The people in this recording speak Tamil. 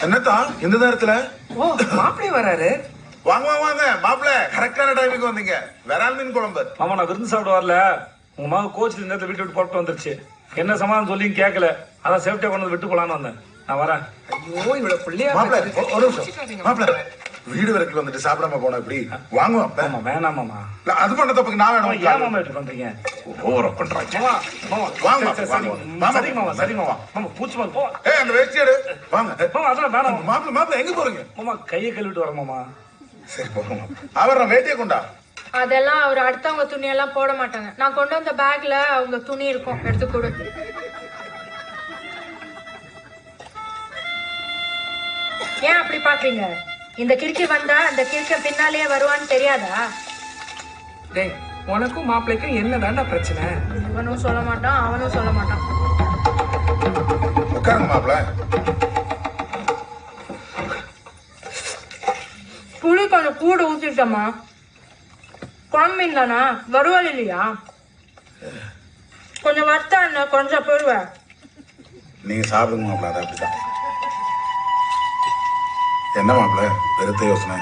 என்னத்தான் இந்த நேரத்துல? ஓ மாப்பிள்ளை வராரு. வாங்க வாங்க வாங்க மாப்பிள்ள, கரெக்டான டைமுக்கு வந்தீங்க. விரால் மீன் குழம்பு. மாமா நான் விருந்து சாப்பிட வரல, உங்க மகன் கோச்சில் நேரத்தில் வீட்டு விட்டு புறப்பட்டு வந்துருச்சு. என்ன சமாதானம் சொல்லி கேட்கல, அதான் சேஃப்டியா கொண்டு விட்டு போலான்னு வந்தேன். நான் வரேன். ஐயோ இவ்வளவு பிள்ளையா மாப்பிள்ள ஒரு நிமிஷம். மாப்பிள்ள வீடு வரைக்கும் வந்துட்டு சாப்பிடாம போனா எப்படி? வாங்க மாமா வேணாம் மாமா. அது பண்ண தப்புக்கு நான் வேணும். ஏன் மாமா இப்படி பண்றீங்க? ஓவரா பண்றாங்க. மாமா மாமா வாங்க சரி மாமா சரி மாமா. மாமா பூச்சி மாமா போ. ஏய் அந்த வேஷ்டி எடு. வாங்க. மாமா அதெல்லாம் வேணாம். மாப்பிள்ள எங்க போறீங்க? மாமா கையை கழுவிட்டு வரேன் மாமா. சரி போறோம். அவர் நான் வேட்டியை கொண்டா. அதெல்லாம் அவர் அடுத்தவங்க துணியெல்லாம் போட மாட்டாங்க. நான் கொண்டு வந்த பேக்ல அவங்க துணி இருக்கும், எடுத்து கொடு. ஏன் அப்படி பாக்குறீங்க? இந்த கிறுக்கி வந்தா அந்த கிறுக்க பின்னாலேயே வருவான்னு தெரியாதா? டேய் உனக்கும் மாப்பிள்ளைக்கும் என்னதான்டா பிரச்சனை? இவனும் சொல்ல மாட்டான், அவனும் சொல்ல மாட்டான். உட்காருங்க மாப்பிள்ள. புளி கொஞ்சம் கூட ஊத்திட்டமா? குழம்பு தானா? வருவாள் இல்லையா? கொஞ்சம் வர்த்தா என்ன, கொஞ்சம் போடுவேன். நீங்க சாப்பிடுங்க மாப்பிள்ள, அது அப்படிதான். என்ன மாப்பிள்ள வெறுத்த யோசனை?